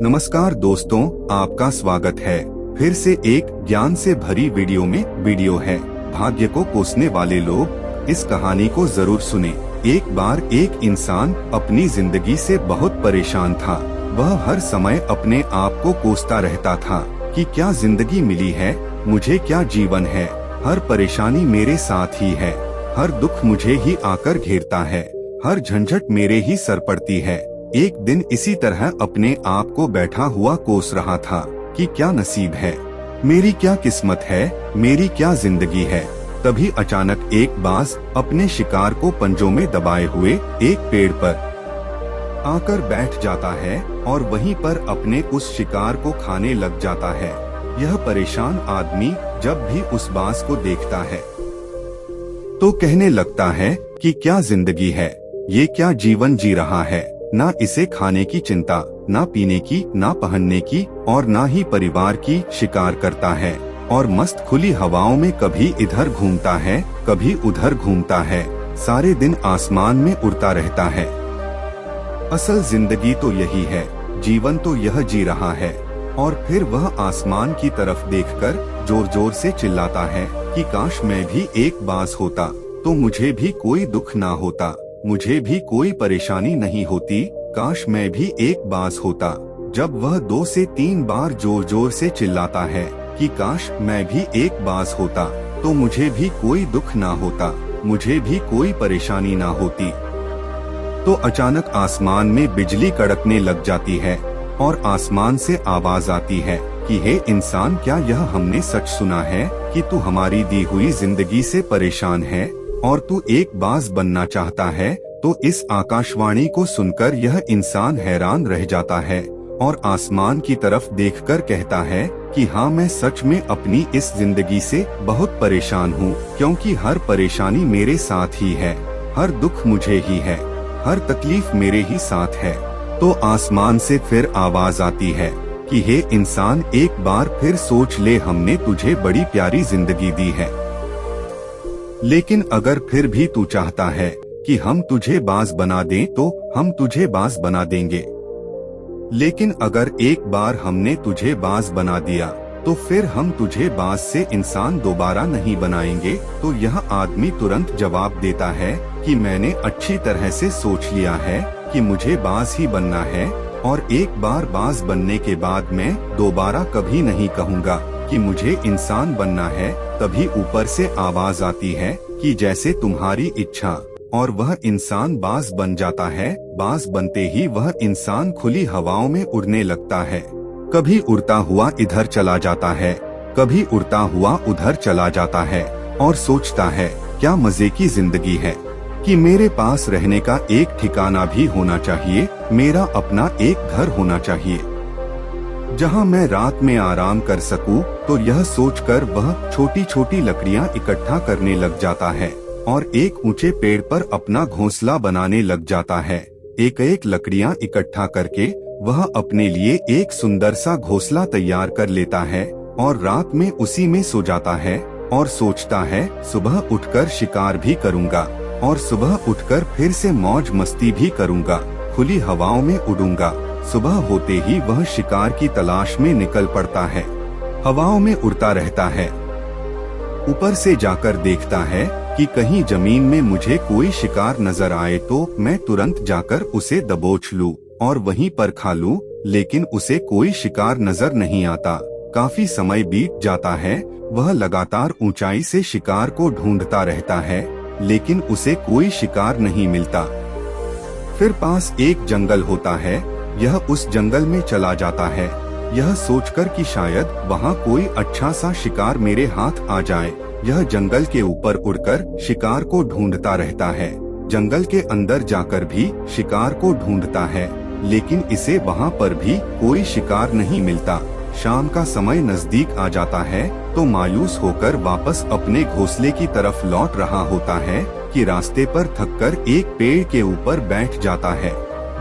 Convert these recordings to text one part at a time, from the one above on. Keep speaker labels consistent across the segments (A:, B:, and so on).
A: नमस्कार दोस्तों, आपका स्वागत है फिर से एक ज्ञान से भरी वीडियो है। भाग्य को कोसने वाले लोग, इस कहानी को जरूर सुने। एक बार एक इंसान अपनी जिंदगी से बहुत परेशान था। वह हर समय अपने आप को कोसता रहता था कि क्या जिंदगी मिली है, मुझे क्या जीवन है, हर परेशानी मेरे साथ ही है, हर दुख मुझे ही आकर घेरता है, हर झंझट मेरे ही सर पड़ती है। एक दिन इसी तरह अपने आप को बैठा हुआ कोस रहा था कि क्या नसीब है, मेरी क्या किस्मत है, मेरी क्या जिंदगी है। तभी अचानक एक बाज अपने शिकार को पंजों में दबाए हुए एक पेड़ पर आकर बैठ जाता है और वहीं पर अपने उस शिकार को खाने लग जाता है। यह परेशान आदमी जब भी उस बाज को देखता है तो कहने लगता है कि क्या जिंदगी है, ये क्या जीवन जी रहा है। ना इसे खाने की चिंता, ना पीने की, ना पहनने की और ना ही परिवार की। शिकार करता है और मस्त खुली हवाओं में कभी इधर घूमता है, कभी उधर घूमता है, सारे दिन आसमान में उड़ता रहता है। असल जिंदगी तो यही है, जीवन तो यह जी रहा है। और फिर वह आसमान की तरफ देखकर जोर जोर से चिल्लाता है कि काश मैं भी एक बाज होता तो मुझे भी कोई दुख ना होता, मुझे भी कोई परेशानी नहीं होती, काश मैं भी एक बाज होता। जब वह 2 से 3 बार जोर जोर से चिल्लाता है कि काश मैं भी एक बाज होता तो मुझे भी कोई दुख ना होता, मुझे भी कोई परेशानी ना होती, तो अचानक आसमान में बिजली कड़कने लग जाती है और आसमान से आवाज आती है कि हे इंसान, क्या यह हमने सच सुना है कि तू हमारी दी हुई जिंदगी से परेशान है और तू एक बाज बनना चाहता है। तो इस आकाशवाणी को सुनकर यह इंसान हैरान रह जाता है और आसमान की तरफ देखकर कहता है कि हाँ, मैं सच में अपनी इस जिंदगी से बहुत परेशान हूँ, क्योंकि हर परेशानी मेरे साथ ही है, हर दुख मुझे ही है, हर तकलीफ मेरे ही साथ है। तो आसमान से फिर आवाज आती है कि हे इंसान, एक बार फिर सोच ले, हमने तुझे बड़ी प्यारी जिंदगी दी है, लेकिन अगर फिर भी तू चाहता है कि हम तुझे बाज बना दें तो हम तुझे बाज बना देंगे, लेकिन अगर एक बार हमने तुझे बाज बना दिया तो फिर हम तुझे बाज से इंसान दोबारा नहीं बनाएंगे। तो यह आदमी तुरंत जवाब देता है कि मैंने अच्छी तरह से सोच लिया है कि मुझे बाज ही बनना है और एक बार बाज बनने के बाद मैं दोबारा कभी नहीं कहूँगा कि मुझे इंसान बनना है। तभी ऊपर से आवाज आती है कि जैसे तुम्हारी इच्छा, और वह इंसान बाज बन जाता है। बाज बनते ही वह इंसान खुली हवाओं में उड़ने लगता है, कभी उड़ता हुआ इधर चला जाता है, कभी उड़ता हुआ उधर चला जाता है और सोचता है क्या मजे की जिंदगी है कि मेरे पास रहने का एक ठिकाना भी होना चाहिए, मेरा अपना एक घर होना चाहिए जहां मैं रात में आराम कर सकूं। तो यह सोचकर वह छोटी छोटी लकड़ियां इकट्ठा करने लग जाता है और एक ऊंचे पेड़ पर अपना घोंसला बनाने लग जाता है। एक एक लकड़ियां इकट्ठा करके वह अपने लिए एक सुंदर सा घोंसला तैयार कर लेता है और रात में उसी में सो जाता है और सोचता है सुबह उठकर शिकार भी करूंगा और सुबह उठकर फिर से मौज मस्ती भी करूंगा, खुली हवाओं में उड़ूंगा। सुबह होते ही वह शिकार की तलाश में निकल पड़ता है, हवाओं में उड़ता रहता है। ऊपर से जाकर देखता है कि कहीं जमीन में मुझे कोई शिकार नजर आए तो मैं तुरंत जाकर उसे दबोच लूं और वहीं पर खा लूं, लेकिन उसे कोई शिकार नजर नहीं आता। काफी समय बीत जाता है, वह लगातार ऊंचाई से शिकार को ढूंढता रहता है, लेकिन उसे कोई शिकार नहीं मिलता। फिर पास एक जंगल होता है, यह उस जंगल में चला जाता है, यह सोचकर कि शायद वहाँ कोई अच्छा सा शिकार मेरे हाथ आ जाए। यह जंगल के ऊपर उड़कर शिकार को ढूंढता रहता है, जंगल के अंदर जाकर भी शिकार को ढूंढता है, लेकिन इसे वहाँ पर भी कोई शिकार नहीं मिलता। शाम का समय नजदीक आ जाता है तो मायूस होकर वापस अपने घोंसले की तरफ लौट रहा होता है कि रास्ते पर थककर एक पेड़ के ऊपर बैठ जाता है।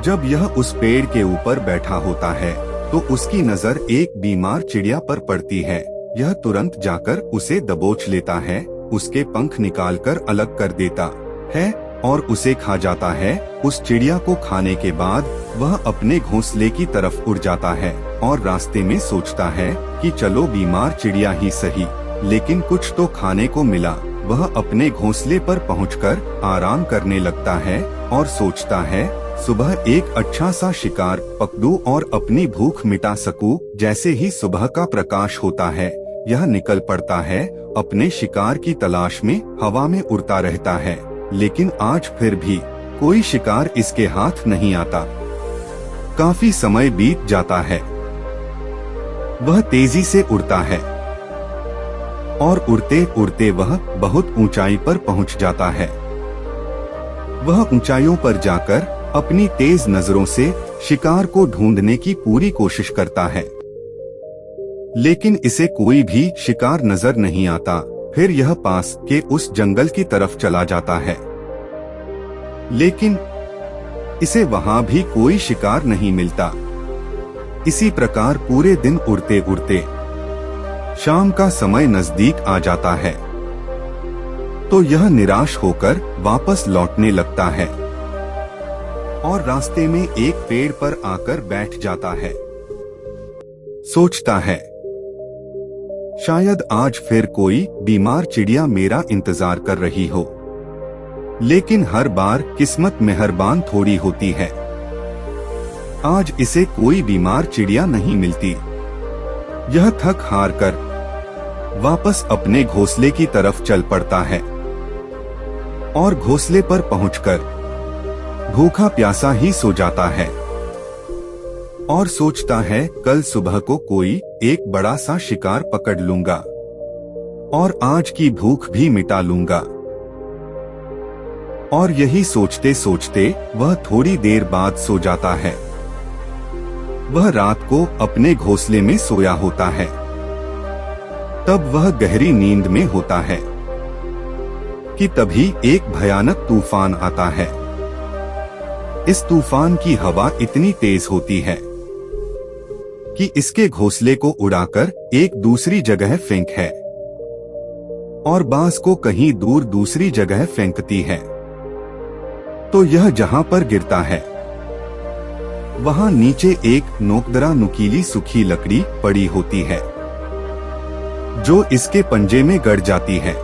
A: जब यह उस पेड़ के ऊपर बैठा होता है तो उसकी नजर एक बीमार चिड़िया पर पड़ती है। यह तुरंत जाकर उसे दबोच लेता है, उसके पंख निकालकर अलग कर देता है और उसे खा जाता है। उस चिड़िया को खाने के बाद वह अपने घोंसले की तरफ उड़ जाता है और रास्ते में सोचता है कि चलो बीमार चिड़िया ही सही, लेकिन कुछ तो खाने को मिला। वह अपने घोंसले पर पहुंचकर आराम करने लगता है और सोचता है सुबह एक अच्छा सा शिकार पकड़ूं और अपनी भूख मिटा सकूं। जैसे ही सुबह का प्रकाश होता है, यह निकल पड़ता है अपने शिकार की तलाश में। हवा में उड़ता रहता है, लेकिन आज फिर भी कोई शिकार इसके हाथ नहीं आता। काफी समय बीत जाता है। वह तेजी से उड़ता है और उड़ते उड़ते वह बहुत ऊंचाई पर पहुंच जाता है। वह ऊंचाइयों पर जाकर अपनी तेज नजरों से शिकार को ढूंढने की पूरी कोशिश करता है, लेकिन इसे कोई भी शिकार नजर नहीं आता। फिर यह पास के उस जंगल की तरफ चला जाता है, लेकिन इसे वहां भी कोई शिकार नहीं मिलता। इसी प्रकार पूरे दिन उड़ते उड़ते शाम का समय नजदीक आ जाता है, तो यह निराश होकर वापस लौटने लगता है और रास्ते में एक पेड़ पर आकर बैठ जाता है। सोचता है शायद आज फिर कोई बीमार चिड़िया मेरा इंतजार कर रही हो, लेकिन हर बार किस्मत मेहरबान थोड़ी होती है। आज इसे कोई बीमार चिड़िया नहीं मिलती। यह थक हार कर वापस अपने घोंसले की तरफ चल पड़ता है और घोंसले पर पहुंचकर भूखा प्यासा ही सो जाता है और सोचता है कल सुबह को कोई एक बड़ा सा शिकार पकड़ लूंगा और आज की भूख भी मिटा लूंगा। और यही सोचते सोचते वह थोड़ी देर बाद सो जाता है। वह रात को अपने घोंसले में सोया होता है। तब वह गहरी नींद में होता है कि तभी एक भयानक तूफान आता है। इस तूफान की हवा इतनी तेज होती है कि इसके घोंसले को उड़ाकर एक दूसरी जगह फेंक है और बांस को कहीं दूर दूसरी जगह फेंकती है। तो यह जहां पर गिरता है वहां नीचे एक नोकदरा नुकीली सूखी लकड़ी पड़ी होती है, जो इसके पंजे में गड़ जाती है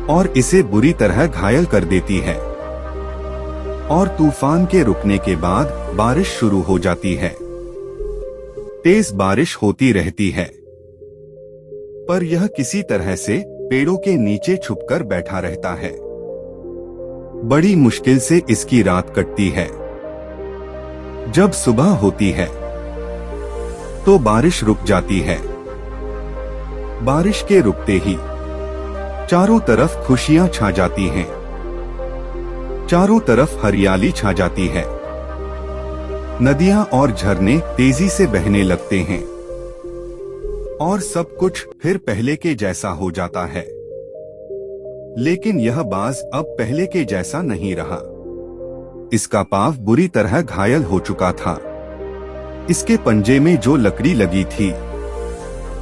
A: और इसे बुरी तरह घायल कर देती है। और तूफान के रुकने के बाद बारिश शुरू हो जाती है। तेज बारिश होती रहती है, पर यह किसी तरह से पेड़ों के नीचे छुपकर बैठा रहता है। बड़ी मुश्किल से इसकी रात कटती है। जब सुबह होती है तो बारिश रुक जाती है। बारिश के रुकते ही चारों तरफ खुशियां छा जाती हैं। चारों तरफ हरियाली छा जाती है। नदियां और झरने तेजी से बहने लगते हैं और सब कुछ फिर पहले के जैसा हो जाता है। लेकिन यह बाज अब पहले के जैसा नहीं रहा। इसका पांव बुरी तरह घायल हो चुका था। इसके पंजे में जो लकड़ी लगी थी,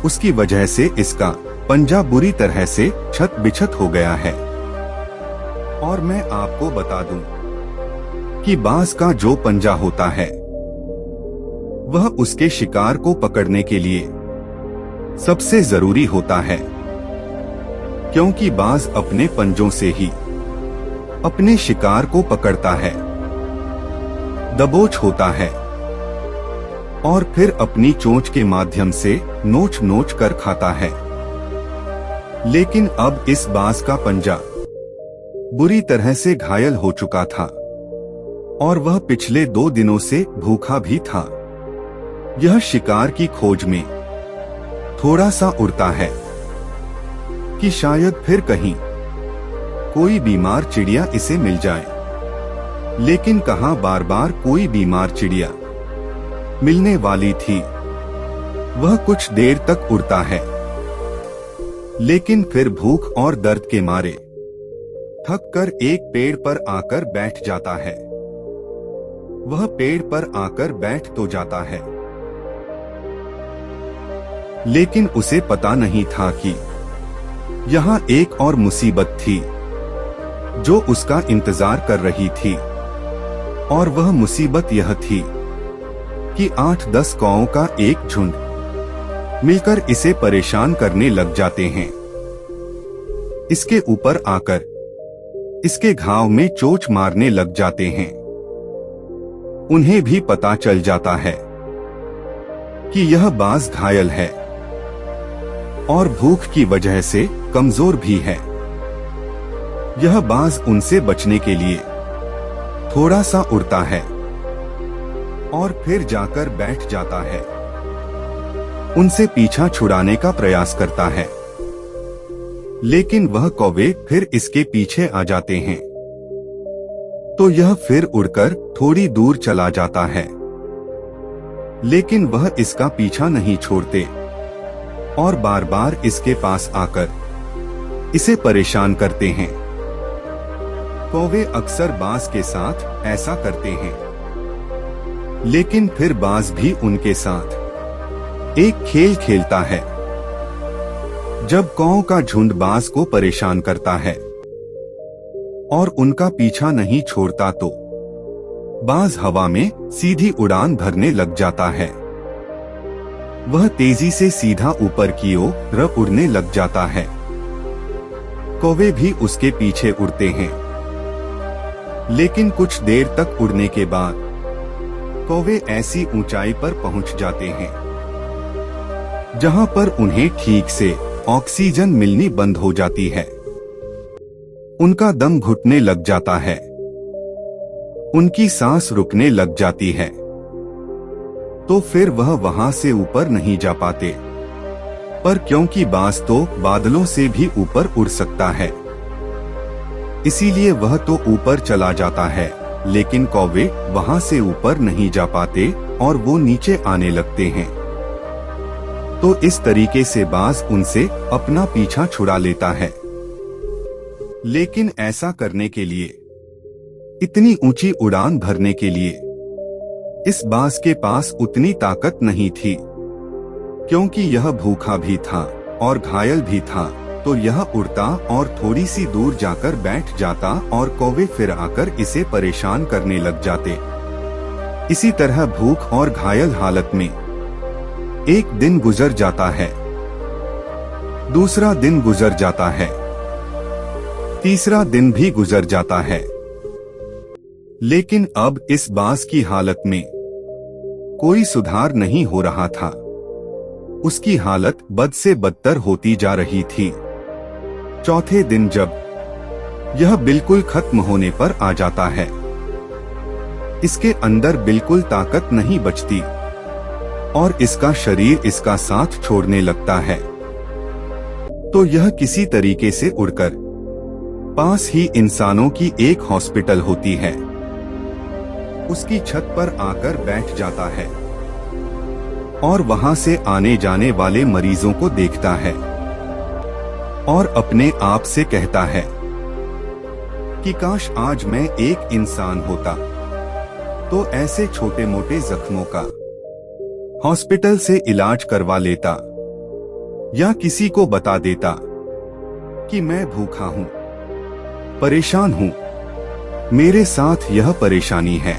A: उसकी वजह से इसका पंजा बुरी तरह से छत बिछत हो गया है। और मैं आपको बता दूं कि बाज का जो पंजा होता है वह उसके शिकार को पकड़ने के लिए सबसे जरूरी होता है, क्योंकि बाज अपने पंजों से ही अपने शिकार को पकड़ता है, दबोच होता है और फिर अपनी चोंच के माध्यम से नोच नोच कर खाता है। लेकिन अब इस बाज का पंजा बुरी तरह से घायल हो चुका था और वह पिछले 2 दिनों से भूखा भी था। यह शिकार की खोज में थोड़ा सा उड़ता है कि शायद फिर कहीं कोई बीमार चिड़िया इसे मिल जाए, लेकिन कहां बार बार कोई बीमार चिड़िया मिलने वाली थी। वह कुछ देर तक उड़ता है, लेकिन फिर भूख और दर्द के मारे थक कर एक पेड़ पर आकर बैठ जाता है। वह पेड़ पर आकर बैठ तो जाता है, लेकिन उसे पता नहीं था कि यहाँ एक और मुसीबत थी। जो उसका इंतजार कर रही थी। और वह मुसीबत यह थी कि 8-10 कौओं का एक झुंड मिलकर इसे परेशान करने लग जाते हैं। इसके ऊपर आकर इसके घाव में चोट मारने लग जाते हैं। उन्हें भी पता चल जाता है कि यह बाज घायल है और भूख की वजह से कमजोर भी है। यह बाज उनसे बचने के लिए थोड़ा सा उड़ता है और फिर जाकर बैठ जाता है। उनसे पीछा छुड़ाने का प्रयास करता है, लेकिन वह कौवे फिर इसके पीछे आ जाते हैं। तो यह फिर उड़कर थोड़ी दूर चला जाता है, लेकिन वह इसका पीछा नहीं छोड़ते और बार बार इसके पास आकर इसे परेशान करते हैं। कौवे अक्सर बाज के साथ ऐसा करते हैं, लेकिन फिर बाज भी उनके साथ एक खेल खेलता है। जब कौओं का झुंड बाज को परेशान करता है और उनका पीछा नहीं छोड़ता तो बाज हवा में सीधी उड़ान भरने लग जाता है। वह तेजी से सीधा ऊपर की ओर उड़ने लग जाता है। कौवे भी उसके पीछे उड़ते हैं, लेकिन कुछ देर तक उड़ने के बाद कौवे ऐसी ऊंचाई पर पहुंच जाते हैं जहां पर उन्हें ठीक से ऑक्सीजन मिलनी बंद हो जाती है। उनका दम घुटने लग जाता है, उनकी सांस रुकने लग जाती है। तो फिर वह वहां से ऊपर नहीं जा पाते, पर क्योंकि बाज तो बादलों से भी ऊपर उड़ सकता है, इसीलिए वह तो ऊपर चला जाता है, लेकिन कौवे वहां से ऊपर नहीं जा पाते और वो नीचे आने लगते हैं। तो इस तरीके से बाज उनसे अपना पीछा छुड़ा लेता है। लेकिन ऐसा करने के लिए, इतनी ऊंची उड़ान भरने के लिए इस बाज के पास उतनी ताकत नहीं थी, क्योंकि यह भूखा भी था और घायल भी था। तो यह उड़ता और थोड़ी सी दूर जाकर बैठ जाता और कौवे फिर आकर इसे परेशान करने लग जाते। इसी तरह भूख और घायल हालत में एक दिन गुजर जाता है, दूसरा दिन गुजर जाता है, तीसरा दिन भी गुजर जाता है। लेकिन अब इस बाज की हालत में कोई सुधार नहीं हो रहा था। उसकी हालत बद से बदतर होती जा रही थी। चौथे दिन जब यह बिल्कुल खत्म होने पर आ जाता है, इसके अंदर बिल्कुल ताकत नहीं बचती और इसका शरीर इसका साथ छोड़ने लगता है। तो यह किसी तरीके से उड़कर पास ही इंसानों की एक हॉस्पिटल होती है, उसकी छत पर आकर बैठ जाता है और वहां से आने जाने वाले मरीजों को देखता है और अपने आप से कहता है कि काश आज मैं एक इंसान होता तो ऐसे छोटे मोटे जख्मों का हॉस्पिटल से इलाज करवा लेता, या किसी को बता देता कि मैं भूखा हूं, परेशान हूं, मेरे साथ यह परेशानी है।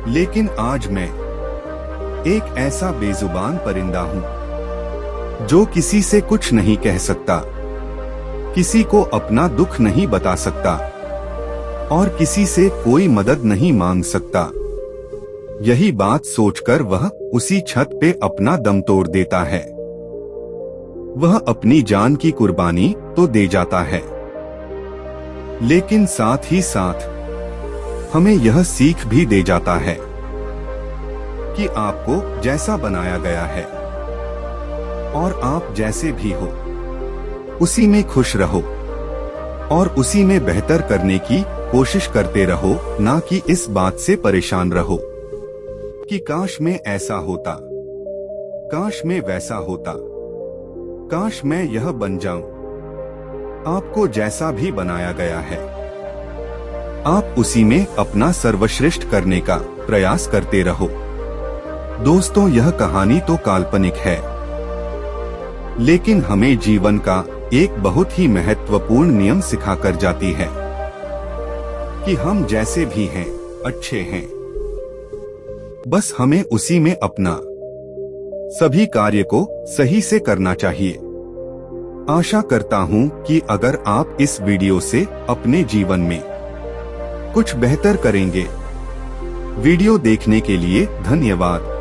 A: लेकिन आज मैं एक ऐसा बेजुबान परिंदा हूं जो किसी से कुछ नहीं कह सकता, किसी को अपना दुख नहीं बता सकता और किसी से कोई मदद नहीं मांग सकता। यही बात सोचकर वह उसी छत पे अपना दम तोड़ देता है। वह अपनी जान की कुर्बानी तो दे जाता है, लेकिन साथ ही साथ हमें यह सीख भी दे जाता है कि आपको जैसा बनाया गया है और आप जैसे भी हो उसी में खुश रहो और उसी में बेहतर करने की कोशिश करते रहो, ना कि इस बात से परेशान रहो कि काश मैं ऐसा होता, काश मैं वैसा होता, काश मैं यह बन जाऊं। आपको जैसा भी बनाया गया है, आप उसी में अपना सर्वश्रेष्ठ करने का प्रयास करते रहो। दोस्तों, यह कहानी तो काल्पनिक है, लेकिन हमें जीवन का एक बहुत ही महत्वपूर्ण नियम सिखाकर जाती है। कि हम जैसे भी हैं अच्छे हैं, बस हमें उसी में अपना सभी कार्य को सही से करना चाहिए। आशा करता हूँ कि अगर आप इस वीडियो से अपने जीवन में कुछ बेहतर करेंगे। वीडियो देखने के लिए धन्यवाद।